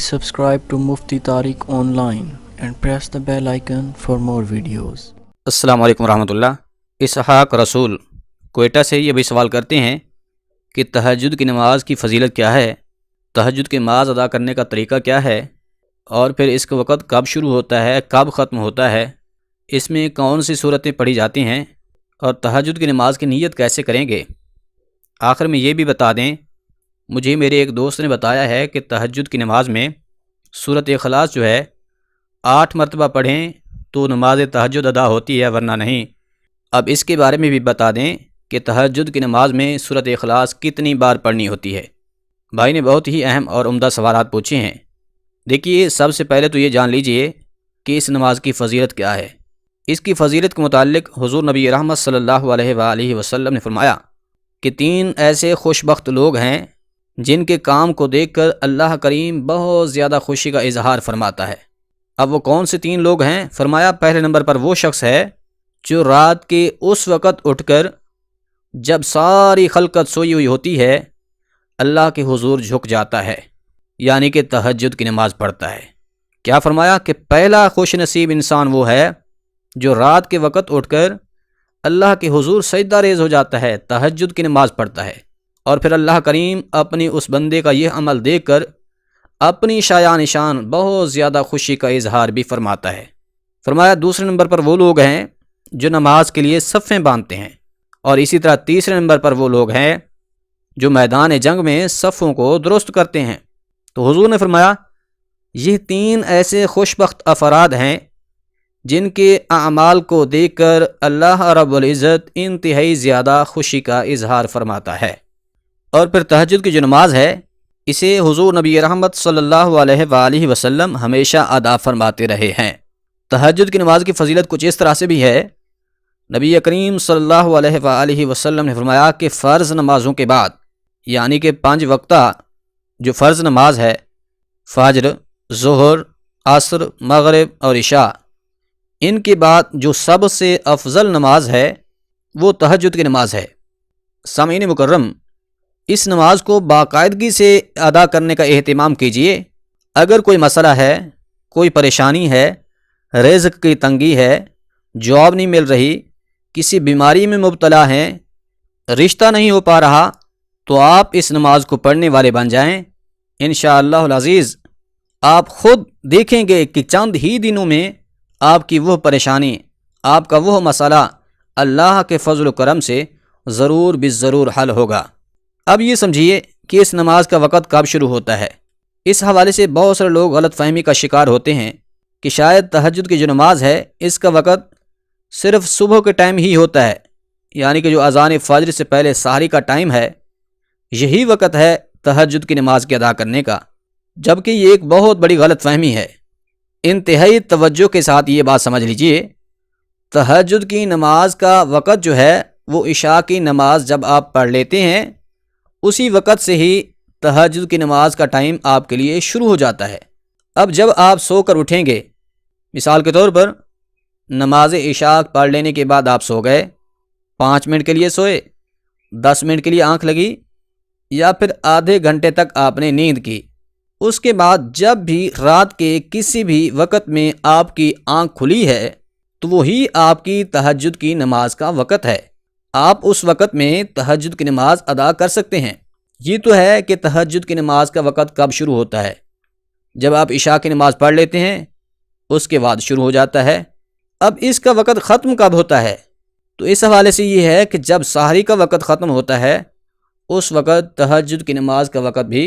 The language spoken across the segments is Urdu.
subscribe to Mufti Tariq Online and press the bell icon for more videos. السلام علیکم ورحمۃ اللہ۔ اسحاق رسول کوئٹہ سے یہ بھی سوال کرتے ہیں کہ تہجد کی نماز کی فضیلت کیا ہے، تہجد کی نماز ادا کرنے کا طریقہ کیا ہے، اور پھر اس کا وقت کب شروع ہوتا ہے کب ختم ہوتا ہے، اس میں کون سی صورتیں پڑھی جاتی ہیں، اور تہجد کی نماز کی نیت کیسے کریں گے۔ آخر میں یہ بھی بتا دیں، مجھے میرے ایک دوست نے بتایا ہے کہ تہجد کی نماز میں سورۃ اخلاص جو ہے 8 مرتبہ پڑھیں تو نماز تہجد ادا ہوتی ہے، ورنہ نہیں۔ اب اس کے بارے میں بھی بتا دیں کہ تہجد کی نماز میں سورۃ اخلاص کتنی بار پڑھنی ہوتی ہے۔ بھائی نے بہت ہی اہم اور عمدہ سوالات پوچھے ہیں۔ دیکھیے، سب سے پہلے تو یہ جان لیجئے کہ اس نماز کی فضیلت کیا ہے۔ اس کی فضیلت کے متعلق حضور نبی رحمت صلی اللہ علیہ وآلہ وسلم نے فرمایا کہ 3 ایسے خوش بخت لوگ ہیں جن کے کام کو دیکھ کر اللہ کریم بہت زیادہ خوشی کا اظہار فرماتا ہے۔ اب وہ کون سے 3 لوگ ہیں؟ فرمایا پہلے نمبر پر وہ شخص ہے جو رات کے اس وقت اٹھ کر جب ساری خلقت سوئی ہوئی ہوتی ہے اللہ کے حضور جھک جاتا ہے، یعنی کہ تہجد کی نماز پڑھتا ہے۔ کیا فرمایا کہ پہلا خوش نصیب انسان وہ ہے جو رات کے وقت اٹھ کر اللہ کے حضور سجدہ ریز ہو جاتا ہے، تہجد کی نماز پڑھتا ہے، اور پھر اللہ کریم اپنی اس بندے کا یہ عمل دیکھ کر اپنی شایان نشان بہت زیادہ خوشی کا اظہار بھی فرماتا ہے۔ فرمایا دوسرے نمبر پر وہ لوگ ہیں جو نماز کے لیے صفیں باندھتے ہیں، اور اسی طرح تیسرے نمبر پر وہ لوگ ہیں جو میدان جنگ میں صفوں کو درست کرتے ہیں۔ تو حضور نے فرمایا یہ 3 ایسے خوش بخت افراد ہیں جن کے اعمال کو دیکھ کر اللہ رب العزت انتہائی زیادہ خوشی کا اظہار فرماتا ہے۔ اور پھر تہجد کی جو نماز ہے اسے حضور نبی رحمت صلی اللہ علیہ وآلہ وسلم ہمیشہ ادا فرماتے رہے ہیں۔ تہجد کی نماز کی فضیلت کچھ اس طرح سے بھی ہے، نبی کریم صلی اللہ علیہ وآلہ وسلم نے فرمایا کہ فرض نمازوں کے بعد، یعنی کہ 5 وقتہ جو فرض نماز ہے، فجر، ظہر، عصر، مغرب اور عشاء، ان کے بعد جو سب سے افضل نماز ہے وہ تہجد کی نماز ہے۔ سامعین مکرم، اس نماز کو باقاعدگی سے ادا کرنے کا اہتمام کیجیے۔ اگر کوئی مسئلہ ہے، کوئی پریشانی ہے، رزق کی تنگی ہے، جاب نہیں مل رہی، کسی بیماری میں مبتلا ہیں، رشتہ نہیں ہو پا رہا، تو آپ اس نماز کو پڑھنے والے بن جائیں۔ انشاءاللہ العزیز آپ خود دیکھیں گے کہ چند ہی دنوں میں آپ کی وہ پریشانی، آپ کا وہ مسئلہ اللہ کے فضل و کرم سے ضرور بالضرور حل ہوگا۔ اب یہ سمجھیے کہ اس نماز کا وقت کب شروع ہوتا ہے۔ اس حوالے سے بہت سارے لوگ غلط فہمی کا شکار ہوتے ہیں کہ شاید تہجد کی جو نماز ہے اس کا وقت صرف صبح کے ٹائم ہی ہوتا ہے، یعنی کہ جو اذان فجر سے پہلے سحری کا ٹائم ہے یہی وقت ہے تہجد کی نماز کے ادا کرنے کا، جبکہ یہ ایک بہت بڑی غلط فہمی ہے۔ انتہائی توجہ کے ساتھ یہ بات سمجھ لیجئے، تہجد کی نماز کا وقت جو ہے وہ عشاء کی نماز جب آپ پڑھ لیتے ہیں اسی وقت سے ہی تہجد کی نماز کا ٹائم آپ کے لیے شروع ہو جاتا ہے۔ اب جب آپ سو کر اٹھیں گے، مثال کے طور پر نماز عشاء پڑھ لینے کے بعد آپ سو گئے، 5 منٹ کے لیے سوئے، 10 منٹ کے لیے آنکھ لگی، یا پھر آدھے گھنٹے تک آپ نے نیند کی، اس کے بعد جب بھی رات کے کسی بھی وقت میں آپ کی آنکھ کھلی ہے تو وہی آپ کی تہجد کی نماز کا وقت ہے۔ آپ اس وقت میں تہجد کی نماز ادا کر سکتے ہیں۔ یہ تو ہے کہ تہجد کی نماز کا وقت کب شروع ہوتا ہے، جب آپ عشاء کی نماز پڑھ لیتے ہیں اس کے بعد شروع ہو جاتا ہے۔ اب اس کا وقت ختم کب ہوتا ہے؟ تو اس حوالے سے یہ ہے کہ جب سحری کا وقت ختم ہوتا ہے اس وقت تہجد کی نماز کا وقت بھی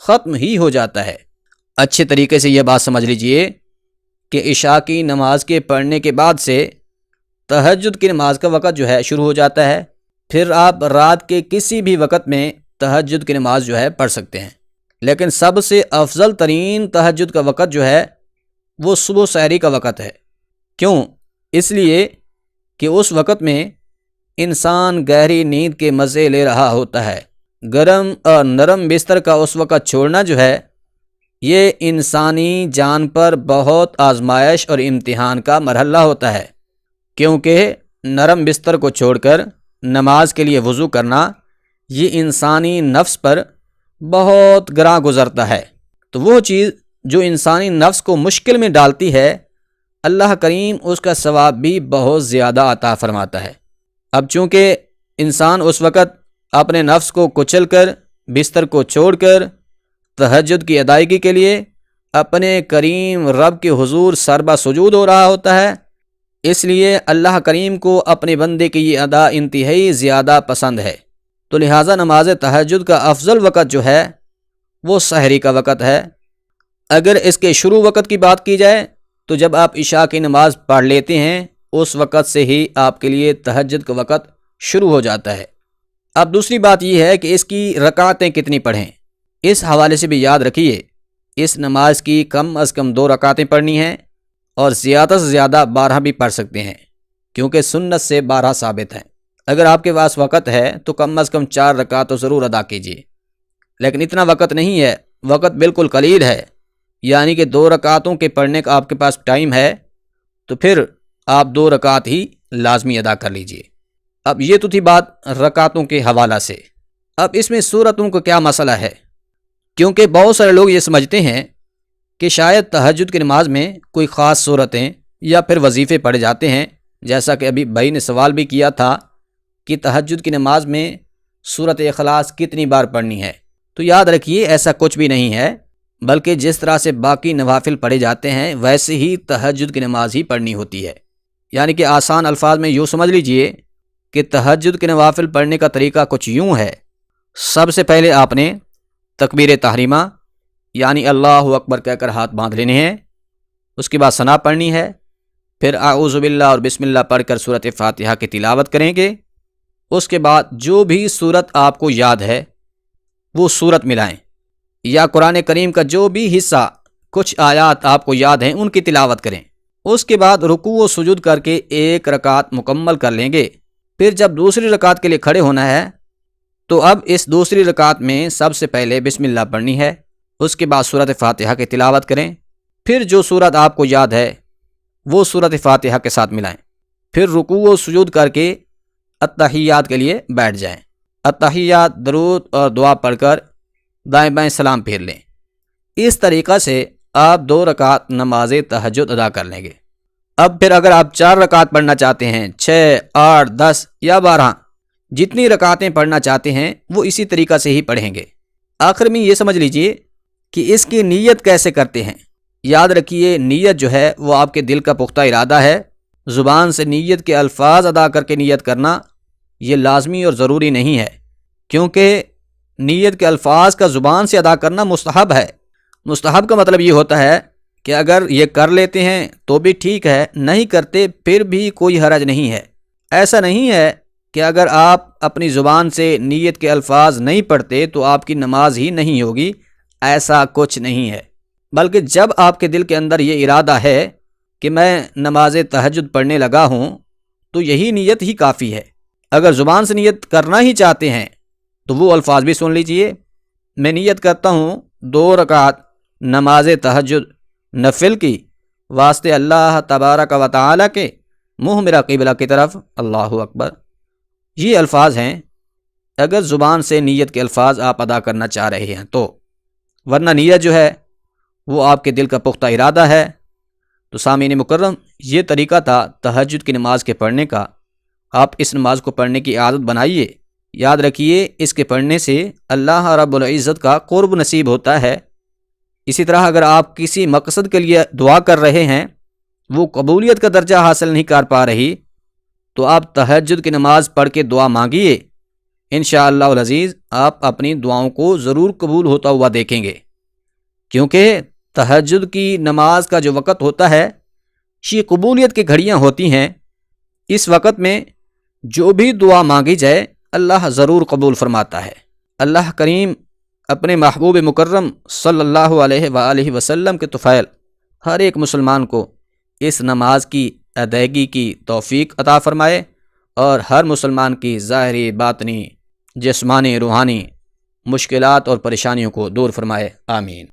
ختم ہی ہو جاتا ہے۔ اچھے طریقے سے یہ بات سمجھ لیجئے کہ عشاء کی نماز کے پڑھنے کے بعد سے تہجد کی نماز کا وقت جو ہے شروع ہو جاتا ہے، پھر آپ رات کے کسی بھی وقت میں تہجد کی نماز جو ہے پڑھ سکتے ہیں، لیکن سب سے افضل ترین تہجد کا وقت جو ہے وہ صبح سحری کا وقت ہے۔ کیوں؟ اس لیے کہ اس وقت میں انسان گہری نیند کے مزے لے رہا ہوتا ہے۔ گرم اور نرم بستر کا اس وقت چھوڑنا جو ہے یہ انسانی جان پر بہت آزمائش اور امتحان کا مرحلہ ہوتا ہے، کیونکہ نرم بستر کو چھوڑ کر نماز کے لیے وضو کرنا یہ انسانی نفس پر بہت گراں گزرتا ہے۔ تو وہ چیز جو انسانی نفس کو مشکل میں ڈالتی ہے، اللہ کریم اس کا ثواب بھی بہت زیادہ عطا فرماتا ہے۔ اب چونکہ انسان اس وقت اپنے نفس کو کچل کر، بستر کو چھوڑ کر تہجد کی ادائیگی کے لیے اپنے کریم رب کے حضور سربا سجود ہو رہا ہوتا ہے، اس لیے اللہ کریم کو اپنے بندے کی یہ ادا انتہائی زیادہ پسند ہے۔ تو لہٰذا نماز تہجد کا افضل وقت جو ہے وہ سحری کا وقت ہے۔ اگر اس کے شروع وقت کی بات کی جائے تو جب آپ عشاء کی نماز پڑھ لیتے ہیں اس وقت سے ہی آپ کے لیے تہجد کا وقت شروع ہو جاتا ہے۔ اب دوسری بات یہ ہے کہ اس کی رکعتیں کتنی پڑھیں۔ اس حوالے سے بھی یاد رکھیے، اس نماز کی کم از کم 2 رکعتیں پڑھنی ہیں اور زیادہ سے زیادہ 12 بھی پڑھ سکتے ہیں، کیونکہ سنت سے 12 ثابت ہیں۔ اگر آپ کے پاس وقت ہے تو کم از کم 4 رکعت تو ضرور ادا کیجیے، لیکن اتنا وقت نہیں ہے، وقت بالکل قلیل ہے، یعنی کہ 2 رکعتوں کے پڑھنے کا آپ کے پاس ٹائم ہے تو پھر آپ 2 رکعت ہی لازمی ادا کر لیجیے۔ اب یہ تو تھی بات رکعتوں کے حوالہ سے۔ اب اس میں سورتوں کا کیا مسئلہ ہے؟ کیونکہ بہت سارے لوگ یہ سمجھتے ہیں کہ شاید تہجد کی نماز میں کوئی خاص صورتیں یا پھر وظیفے پڑھے جاتے ہیں، جیسا کہ ابھی بھائی نے سوال بھی کیا تھا کہ تہجد کی نماز میں سورت اخلاص کتنی بار پڑھنی ہے۔ تو یاد رکھیے ایسا کچھ بھی نہیں ہے، بلکہ جس طرح سے باقی نوافل پڑھے جاتے ہیں ویسے ہی تہجد کی نماز ہی پڑھنی ہوتی ہے۔ یعنی کہ آسان الفاظ میں یوں سمجھ لیجئے کہ تہجد کے نوافل پڑھنے کا طریقہ کچھ یوں ہے۔ سب سے پہلے آپ نے تکبیر تحریمہ یعنی اللہ اکبر کہہ کر ہاتھ باندھ لینے ہیں، اس کے بعد ثنا پڑھنی ہے، پھر اعوذ باللہ اور بسم اللہ پڑھ کر سورۃ فاتحہ کی تلاوت کریں گے۔ اس کے بعد جو بھی سورت آپ کو یاد ہے وہ سورت ملائیں، یا قرآن کریم کا جو بھی حصہ کچھ آیات آپ کو یاد ہیں ان کی تلاوت کریں۔ اس کے بعد رکوع و سجود کر کے 1 رکعت مکمل کر لیں گے۔ پھر جب دوسری رکعت کے لیے کھڑے ہونا ہے تو اب اس دوسری رکعت میں سب سے پہلے بسم اللہ پڑھنی ہے، اس کے بعد سورۃ فاتحہ کی تلاوت کریں، پھر جو سورت آپ کو یاد ہے وہ سورۃ فاتحہ کے ساتھ ملائیں، پھر رکوع و سجود کر کے التحیات کے لیے بیٹھ جائیں۔ التحیات درود اور دعا پڑھ کر دائیں بائیں سلام پھیر لیں۔ اس طریقہ سے آپ 2 رکعت نماز تہجد ادا کر لیں گے۔ اب پھر اگر آپ 4 رکعت پڑھنا چاہتے ہیں، 6، 8، 10 یا 12 جتنی رکعتیں پڑھنا چاہتے ہیں وہ اسی طریقہ سے ہی پڑھیں گے۔ آخر میں یہ سمجھ لیجئے کہ اس کی نیت کیسے کرتے ہیں۔ یاد رکھیے نیت جو ہے وہ آپ کے دل کا پختہ ارادہ ہے۔ زبان سے نیت کے الفاظ ادا کر کے نیت کرنا یہ لازمی اور ضروری نہیں ہے، کیونکہ نیت کے الفاظ کا زبان سے ادا کرنا مستحب ہے۔ مستحب کا مطلب یہ ہوتا ہے کہ اگر یہ کر لیتے ہیں تو بھی ٹھیک ہے، نہیں کرتے پھر بھی کوئی حرج نہیں ہے۔ ایسا نہیں ہے کہ اگر آپ اپنی زبان سے نیت کے الفاظ نہیں پڑھتے تو آپ کی نماز ہی نہیں ہوگی، ایسا کچھ نہیں ہے، بلکہ جب آپ کے دل کے اندر یہ ارادہ ہے کہ میں نماز تہجد پڑھنے لگا ہوں تو یہی نیت ہی کافی ہے۔ اگر زبان سے نیت کرنا ہی چاہتے ہیں تو وہ الفاظ بھی سن لیجئے۔ میں نیت کرتا ہوں 2 رکعت نماز تہجد نفل کی واسطے اللہ تبارک و تعالی کے، منہ میرا قبلہ کی طرف، اللہ اکبر۔ یہ الفاظ ہیں اگر زبان سے نیت کے الفاظ آپ ادا کرنا چاہ رہے ہیں تو، ورنہ نیت جو ہے وہ آپ کے دل کا پختہ ارادہ ہے۔ تو سامعین مکرم، یہ طریقہ تھا تہجد کی نماز کے پڑھنے کا۔ آپ اس نماز کو پڑھنے کی عادت بنائیے۔ یاد رکھیے اس کے پڑھنے سے اللہ رب العزت کا قرب نصیب ہوتا ہے۔ اسی طرح اگر آپ کسی مقصد کے لیے دعا کر رہے ہیں، وہ قبولیت کا درجہ حاصل نہیں کر پا رہی، تو آپ تہجد کی نماز پڑھ کے دعا مانگیے، انشاءاللہ العزیز آپ اپنی دعاؤں کو ضرور قبول ہوتا ہوا دیکھیں گے۔ کیونکہ تہجد کی نماز کا جو وقت ہوتا ہے یہ قبولیت کی گھڑیاں ہوتی ہیں۔ اس وقت میں جو بھی دعا مانگی جائے اللہ ضرور قبول فرماتا ہے۔ اللہ کریم اپنے محبوب مکرم صلی اللہ علیہ وآلہ وسلم کے طفیل ہر ایک مسلمان کو اس نماز کی ادائیگی کی توفیق عطا فرمائے، اور ہر مسلمان کی ظاہری باطنی جسمانی روحانی مشکلات اور پریشانیوں کو دور فرمائے، آمین۔